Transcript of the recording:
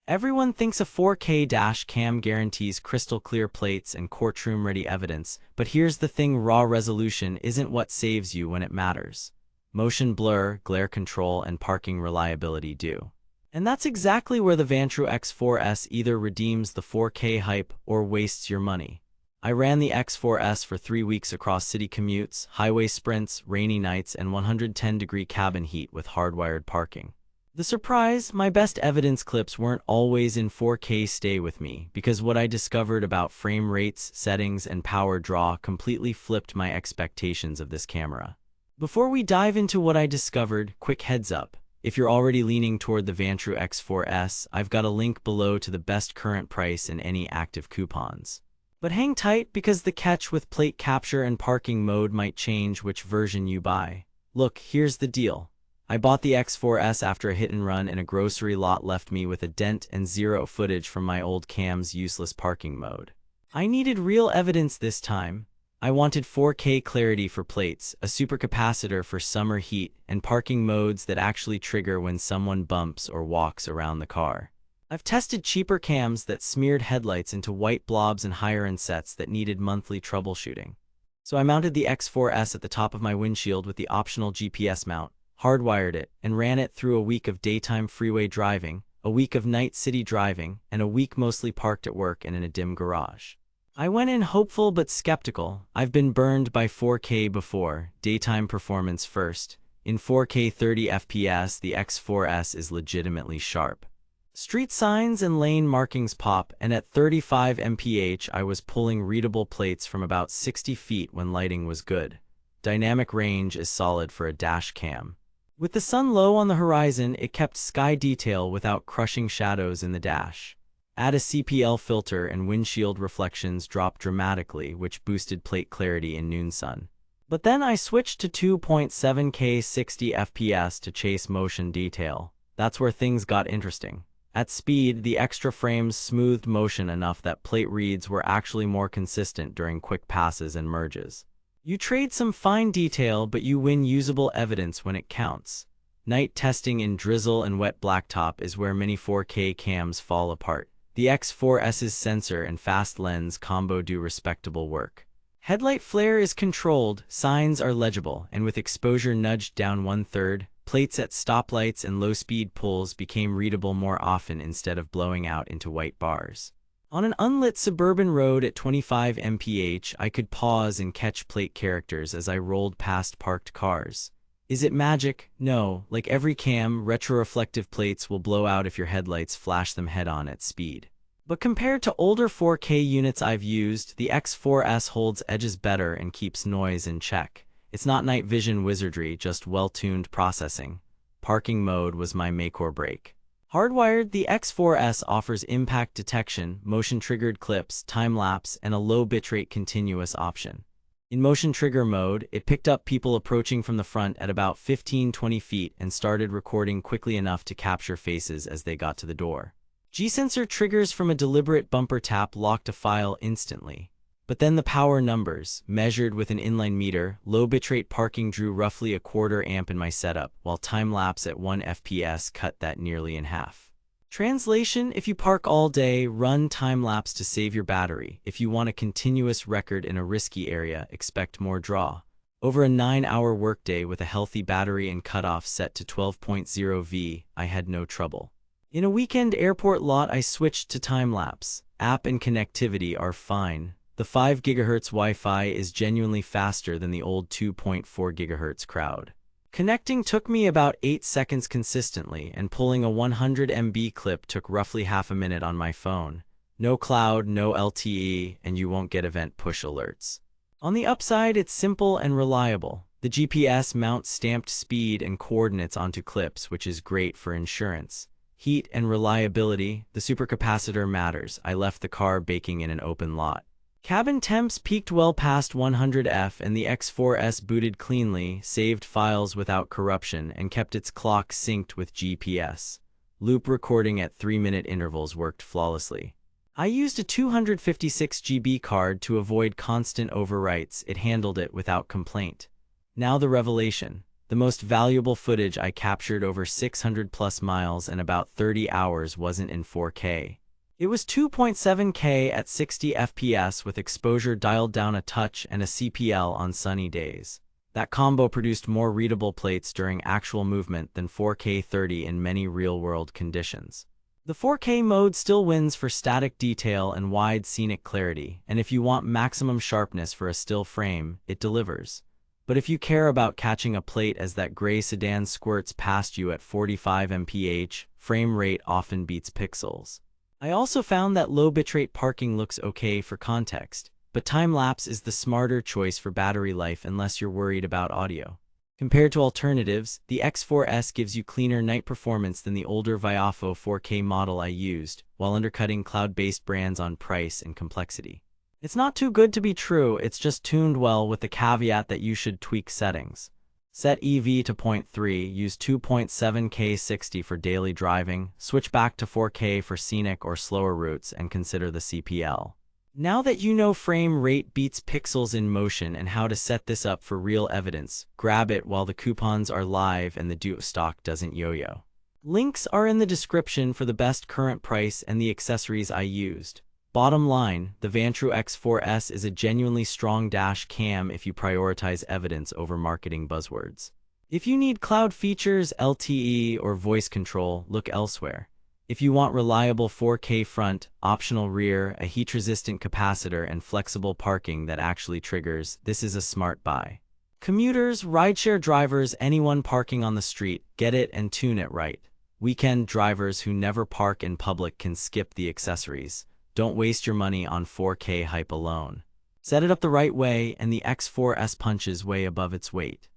Everyone thinks a 4K dash cam guarantees crystal clear plates and courtroom-ready evidence, but here's the thing: raw resolution isn't what saves you when it matters. Motion blur, glare control, and parking reliability do. And that's exactly where the Vantrue X4S either redeems the 4K hype or wastes your money. I ran the X4S for 3 weeks across city commutes, highway sprints, rainy nights, and 110-degree cabin heat with hardwired parking. The surprise: my best evidence clips weren't always in 4K. Stay with me, because what I discovered about frame rates, settings, and power draw completely flipped my expectations of this camera. Before we dive into what I discovered, quick heads up. If you're already leaning toward the Vantrue X4S, I've got a link below to the best current price and any active coupons. But hang tight, because the catch with plate capture and parking mode might change which version you buy. Look, here's the deal. I bought the X4S after a hit and run in a grocery lot left me with a dent and zero footage from my old cam's useless parking mode. I needed real evidence this time. I wanted 4K clarity for plates, a supercapacitor for summer heat, and parking modes that actually trigger when someone bumps or walks around the car. I've tested cheaper cams that smeared headlights into white blobs and higher-end sets that needed monthly troubleshooting. So I mounted the X4S at the top of my windshield with the optional GPS mount, hardwired it, and ran it through a week of daytime freeway driving, a week of night city driving, and a week mostly parked at work and in a dim garage. I went in hopeful but skeptical. I've been burned by 4K before. Daytime performance first. In 4K 30 FPS, the X4S is legitimately sharp. Street signs and lane markings pop, and at 35 mph I was pulling readable plates from about 60 feet when lighting was good. Dynamic range is solid for a dash cam. With the sun low on the horizon, it kept sky detail without crushing shadows in the dash. Add a CPL filter and windshield reflections dropped dramatically, which boosted plate clarity in noon sun. But then I switched to 2.7K 60 FPS to chase motion detail. That's where things got interesting. At speed, the extra frames smoothed motion enough that plate reads were actually more consistent during quick passes and merges. You trade some fine detail, but you win usable evidence when it counts. Night testing in drizzle and wet blacktop is where many 4K cams fall apart. The X4S's sensor and fast lens combo do respectable work. Headlight flare is controlled, signs are legible, and with exposure nudged down 1/3, plates at stoplights and low-speed pulls became readable more often instead of blowing out into white bars. On an unlit suburban road at 25 mph, I could pause and catch plate characters as I rolled past parked cars. Is it magic? No. Like every cam, retroreflective plates will blow out if your headlights flash them head-on at speed. But compared to older 4K units I've used, the X4S holds edges better and keeps noise in check. It's not night vision wizardry, just well-tuned processing. Parking mode was my make or break. Hardwired, the X4S offers impact detection, motion-triggered clips, time-lapse, and a low bitrate continuous option. In motion trigger mode, it picked up people approaching from the front at about 15-20 feet and started recording quickly enough to capture faces as they got to the door. G-sensor triggers from a deliberate bumper tap locked a file instantly. But then the power numbers, measured with an inline meter, low bitrate parking drew roughly a 1/4 amp in my setup, while time-lapse at 1 FPS cut that nearly in half. Translation: if you park all day, run time-lapse to save your battery. If you want a continuous record in a risky area, expect more draw. Over a 9-hour workday with a healthy battery and cutoff set to 12.0 V, I had no trouble. In a weekend airport lot, I switched to time-lapse. App and connectivity are fine. The 5 GHz Wi-Fi is genuinely faster than the old 2.4 GHz crowd. Connecting took me about 8 seconds consistently, and pulling a 100 MB clip took roughly half a minute on my phone. No cloud, no LTE, and you won't get event push alerts. On the upside, it's simple and reliable. The GPS mounts stamped speed and coordinates onto clips, which is great for insurance. Heat and reliability, the supercapacitor matters. I left the car baking in an open lot. Cabin temps peaked well past 100 F, and the X4S booted cleanly, saved files without corruption, and kept its clock synced with GPS. Loop recording at 3-minute intervals worked flawlessly. I used a 256 GB card to avoid constant overwrites. It handled it without complaint. Now the revelation. The most valuable footage I captured over 600 plus miles and about 30 hours wasn't in 4K. It was 2.7K at 60 FPS with exposure dialed down a touch and a CPL on sunny days. That combo produced more readable plates during actual movement than 4K 30 in many real-world conditions. The 4K mode still wins for static detail and wide scenic clarity, and if you want maximum sharpness for a still frame, it delivers. But if you care about catching a plate as that gray sedan squirts past you at 45 mph, frame rate often beats pixels. I also found that low bitrate parking looks okay for context, but time-lapse is the smarter choice for battery life unless you're worried about audio. Compared to alternatives, the X4S gives you cleaner night performance than the older Viafo 4K model I used, while undercutting cloud-based brands on price and complexity. It's not too good to be true, it's just tuned well with the caveat that you should tweak settings. Set EV to 0.3, use 2.7K 60 for daily driving, switch back to 4K for scenic or slower routes, and consider the CPL. Now that you know frame rate beats pixels in motion and how to set this up for real evidence, grab it while the coupons are live and the Duo stock doesn't yo-yo. Links are in the description for the best current price and the accessories I used. Bottom line, the Vantrue X4S is a genuinely strong dash cam if you prioritize evidence over marketing buzzwords. If you need cloud features, LTE, or voice control, look elsewhere. If you want reliable 4K front, optional rear, a heat-resistant capacitor, and flexible parking that actually triggers, this is a smart buy. Commuters, rideshare drivers, anyone parking on the street, get it and tune it right. Weekend drivers who never park in public can skip the accessories. Don't waste your money on 4K hype alone. Set it up the right way and the X4S punches way above its weight.